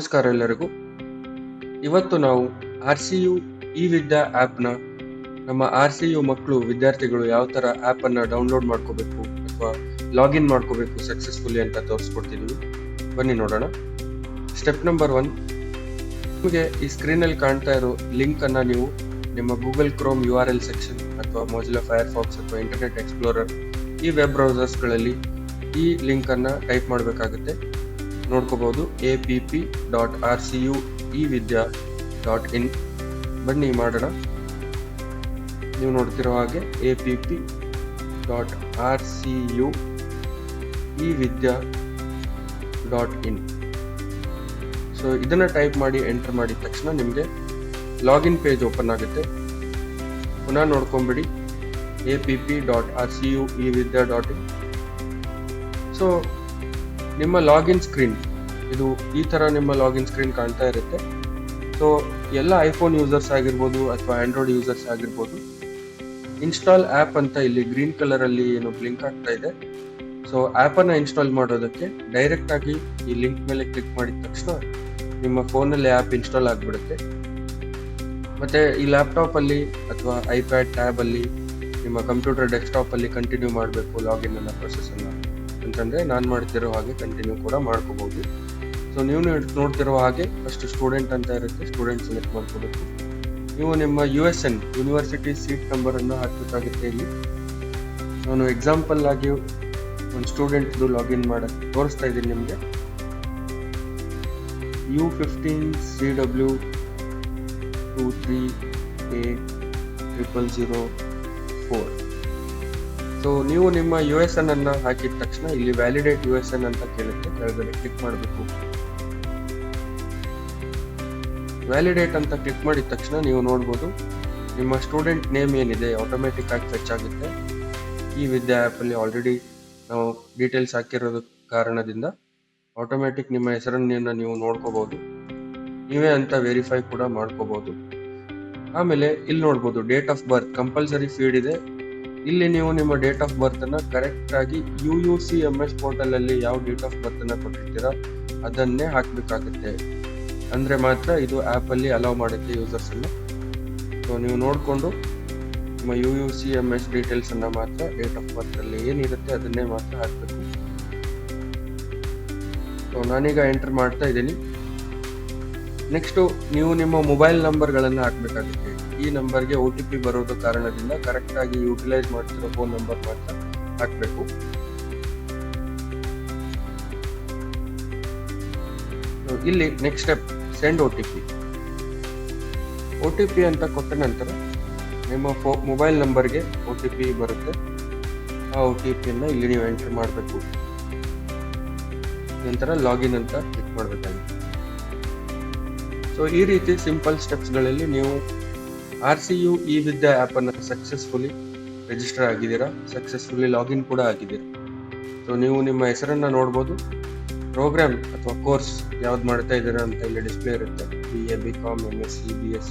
ನಮಸ್ಕಾರ ಎಲ್ಲರಿಗೂ. ಇವತ್ತು ನಾವು RCU ಇ-ವಿದ್ಯಾ ಆ್ಯಪ್ನ ನಮ್ಮ RCU ಮಕ್ಕಳು ವಿದ್ಯಾರ್ಥಿಗಳು ಯಾವ ಥರ ಆ್ಯಪನ್ನು ಡೌನ್ಲೋಡ್ ಮಾಡ್ಕೋಬೇಕು ಅಥವಾ ಲಾಗಿನ್ ಮಾಡ್ಕೋಬೇಕು ಸಕ್ಸಸ್ಫುಲಿ ಅಂತ ತೋರಿಸ್ಕೊಡ್ತಿದ್ದೀವಿ. ಬನ್ನಿ ನೋಡೋಣ. ಸ್ಟೆಪ್ ನಂಬರ್ 1, ನಿಮಗೆ ಈ ಸ್ಕ್ರೀನಲ್ಲಿ ಕಾಣ್ತಾ ಇರೋ ಲಿಂಕನ್ನು ನೀವು ನಿಮ್ಮ ಗೂಗಲ್ ಕ್ರೋಮ್ URL ಸೆಕ್ಷನ್ ಅಥವಾ ಮೊಜಿಲ್ಲಾ ಫೈರ್ಫಾಕ್ಸ್ ಅಥವಾ ಇಂಟರ್ನೆಟ್ ಎಕ್ಸ್ಪ್ಲೋರರ್ ಈ ವೆಬ್ ಬ್ರೌಸರ್ಸ್ಗಳಲ್ಲಿ ಈ ಲಿಂಕನ್ನು ಟೈಪ್ ಮಾಡಬೇಕಾಗುತ್ತೆ. ನೋಡ್ಕೋಬಹುದು app.rcuevidya.in. ಬನ್ನಿ ಮಾಡೋಣ. ನೀವು ನೋಡ್ತಿರೋ ಹಾಗೆ app.rcuevidya.in. ಸೊ ಇದನ್ನ ಟೈಪ್ ಮಾಡಿ ಎಂಟರ್ ಮಾಡಿದ ತಕ್ಷಣ ನಿಮಗೆ ಲಾಗಿನ್ ಪೇಜ್ ಓಪನ್ ಆಗುತ್ತೆ. ಪುನಃ ನೋಡ್ಕೊಂಬಿಡಿ app.rcuevidya.in. ಸೊ ನಿಮ್ಮ ಲಾಗಿನ್ ಸ್ಕ್ರೀನ್ ಇದು ಈ ಥರ ನಿಮ್ಮ ಲಾಗಿನ್ ಸ್ಕ್ರೀನ್ ಕಾಣ್ತಾ ಇರುತ್ತೆ. ಸೊ ಎಲ್ಲ ಐಫೋನ್ ಯೂಸರ್ಸ್ ಆಗಿರ್ಬೋದು ಅಥವಾ ಆಂಡ್ರಾಯ್ಡ್ ಯೂಸರ್ಸ್ ಆಗಿರ್ಬೋದು, ಇನ್ಸ್ಟಾಲ್ ಆ್ಯಪ್ ಅಂತ ಇಲ್ಲಿ ಗ್ರೀನ್ ಕಲರಲ್ಲಿ ಏನು ಬ್ಲಿಂಕ್ ಆಗ್ತಾ ಇದೆ. ಸೊ ಆ್ಯಪನ್ನು ಇನ್ಸ್ಟಾಲ್ ಮಾಡೋದಕ್ಕೆ ಡೈರೆಕ್ಟಾಗಿ ಈ ಲಿಂಕ್ ಮೇಲೆ ಕ್ಲಿಕ್ ಮಾಡಿದ ತಕ್ಷಣ ನಿಮ್ಮ ಫೋನಲ್ಲಿ ಆ್ಯಪ್ ಇನ್ಸ್ಟಾಲ್ ಆಗಿಬಿಡುತ್ತೆ. ಮತ್ತು ಈ ಲ್ಯಾಪ್ಟಾಪಲ್ಲಿ ಅಥವಾ ಐಪ್ಯಾಡ್ ಟ್ಯಾಬಲ್ಲಿ ನಿಮ್ಮ ಕಂಪ್ಯೂಟರ್ ಡೆಸ್ಕ್ಟಾಪಲ್ಲಿ ಕಂಟಿನ್ಯೂ ಮಾಡಬೇಕು ಲಾಗಿನ್ ಅನ್ನೋ ಪ್ರೊಸೆಸನ್ನು ಅಂತಂದರೆ ನಾನು ಮಾಡ್ತಿರೋ ಹಾಗೆ ಕಂಟಿನ್ಯೂ ಕೂಡ ಮಾಡ್ಕೋಬೋದು. ಸೊ ನೀವು ನೋಡ್ತಿರೋ ಹಾಗೆ ಫಸ್ಟ್ ಸ್ಟೂಡೆಂಟ್ ಅಂತ ಇರುತ್ತೆ, ಸ್ಟೂಡೆಂಟ್ ಸೆಲೆಕ್ಟ್ ಮಾಡ್ಕೋಬೇಕು. ನೀವು ನಿಮ್ಮ USN ಯೂನಿವರ್ಸಿಟಿ ಸೀಟ್ ನಂಬರನ್ನು ಹಾಕಬೇಕಾಗುತ್ತೆ. ಇಲ್ಲಿ ನಾನು ಎಕ್ಸಾಂಪಲ್ ಆಗಿ ಒಂದು ಸ್ಟೂಡೆಂಟ್ದು ಲಾಗಿನ್ ಮಾಡೋಕ್ಕೆ ತೋರಿಸ್ತಾ ಇದ್ದೀನಿ ನಿಮಗೆ. U15CW23A0004. ಸೊ ನೀವು ನಿಮ್ಮ USN ಅನ್ನು ಹಾಕಿದ ತಕ್ಷಣ ಇಲ್ಲಿ ವ್ಯಾಲಿಡೇಟ್ USN ಅಂತ ಕೇಳುತ್ತೆ, ಕೆಳಗಡೆ ಕ್ಲಿಕ್ ಮಾಡಬೇಕು. ವ್ಯಾಲಿಡೇಟ್ ಅಂತ ಕ್ಲಿಕ್ ಮಾಡಿದ ತಕ್ಷಣ ನೀವು ನೋಡ್ಬೋದು ನಿಮ್ಮ ಸ್ಟೂಡೆಂಟ್ ನೇಮ್ ಏನಿದೆ ಆಟೋಮೆಟಿಕ್ ಆಗಿ ಫೆಚ್ ಆಗುತ್ತೆ. ಈ ವಿದ್ಯಾ ಆ್ಯಪಲ್ಲಿ ಆಲ್ರೆಡಿ ನಾವು ಡೀಟೇಲ್ಸ್ ಹಾಕಿರೋದು ಕಾರಣದಿಂದ ಆಟೋಮೆಟಿಕ್ ನಿಮ್ಮ ಹೆಸರನ್ನು ನೀವು ನೋಡ್ಕೋಬೋದು. ನೀವೇ ಅಂತ ವೆರಿಫೈ ಕೂಡ ಮಾಡ್ಕೋಬೋದು. ಆಮೇಲೆ ಇಲ್ಲಿ ನೋಡ್ಬೋದು date of birth compulsory field ಇದೆ. ಇಲ್ಲಿ ನೀವು ನಿಮ್ಮ ಡೇಟ್ ಆಫ್ ಬರ್ತನ್ನು ಕರೆಕ್ಟಾಗಿ UUCMS ಪೋರ್ಟಲಲ್ಲಿ ಯಾವ ಡೇಟ್ ಆಫ್ ಬರ್ತನ್ನು ಕೊಟ್ಟಿರ್ತೀರ ಅದನ್ನೇ ಹಾಕಬೇಕಾಗುತ್ತೆ. ಅಂದರೆ ಮಾತ್ರ ಇದು ಆ್ಯಪಲ್ಲಿ ಅಲೌ ಮಾಡುತ್ತೆ ಯೂಸರ್ಸನ್ನು. ಸೊ ನೀವು ನೋಡಿಕೊಂಡು ನಿಮ್ಮ UUCMS ಡೀಟೇಲ್ಸನ್ನು ಮಾತ್ರ ಡೇಟ್ ಆಫ್ ಬರ್ತಲ್ಲಿ ಏನಿರುತ್ತೆ ಅದನ್ನೇ ಮಾತ್ರ ಹಾಕಬೇಕು. ಸೊ ನಾನೀಗ ಎಂಟರ್ ಮಾಡ್ತಾ ಇದ್ದೀನಿ. ನೆಕ್ಸ್ಟು ನೀವು ನಿಮ್ಮ ಮೊಬೈಲ್ ನಂಬರ್ಗಳನ್ನು ಹಾಕಬೇಕಾಗುತ್ತೆ. ಈ ನಂಬರ್ಗೆ OTP ಬರೋದು ಕಾರಣದಿಂದ ಕರೆಕ್ಟಾಗಿ ಯೂಟಿಲೈಸ್ ಮಾಡ್ತಿರೋ ಫೋನ್ ನಂಬರ್ ಮಾತ್ರ ಹಾಕಬೇಕು. ಇಲ್ಲಿ ನೆಕ್ಸ್ಟ್ ಸ್ಟೆಪ್ ಸೆಂಡ್ OTP ಅಂತ ಕೊಟ್ಟ ನಂತರ ನಿಮ್ಮ ಮೊಬೈಲ್ ನಂಬರ್ಗೆ OTP ಬರುತ್ತೆ. ಆ OTPಯನ್ನು ಇಲ್ಲಿ ನೀವು ಎಂಟರ್ ಮಾಡಬೇಕು. ನಂತರ ಲಾಗಿನ್ ಅಂತ ಕ್ಲಿಕ್ ಮಾಡಬೇಕಾಗುತ್ತೆ. ಸೊ ಈ ರೀತಿ ಸಿಂಪಲ್ ಸ್ಟೆಪ್ಸ್ಗಳಲ್ಲಿ ನೀವು RCU ಇ-ವಿದ್ಯಾ ಆ್ಯಪನ್ನು ಸಕ್ಸಸ್ಫುಲಿ ರಿಜಿಸ್ಟರ್ ಆಗಿದ್ದೀರಾ, ಸಕ್ಸಸ್ಫುಲಿ ಲಾಗಿನ್ ಕೂಡ ಆಗಿದ್ದೀರಾ. ಸೊ ನೀವು ನಿಮ್ಮ ಹೆಸರನ್ನು ನೋಡ್ಬೋದು, ಪ್ರೋಗ್ರಾಮ್ ಅಥವಾ ಕೋರ್ಸ್ ಯಾವ್ದು ಮಾಡ್ತಾ ಇದ್ದೀರಾ ಅಂತ ಇಲ್ಲಿ ಡಿಸ್ಪ್ಲೇ ಇರುತ್ತೆ. BA, BCom, MSc, BSc.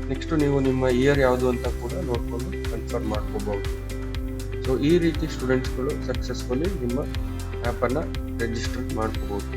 Next ನೀವು ನಿಮ್ಮ ಇಯರ್ ಯಾವುದು ಅಂತ ಕೂಡ ನೋಡಿಕೊಂಡು ಕನ್ಫರ್ಮ್ ಮಾಡ್ಕೋಬಹುದು. ಸೊ ಈ ರೀತಿ ಸ್ಟೂಡೆಂಟ್ಸ್ಗಳು ಸಕ್ಸಸ್ಫುಲಿ ನಿಮ್ಮ ಆ್ಯಪನ್ನು ರಿಜಿಸ್ಟರ್ ಮಾಡ್ಕೋಬಹುದು.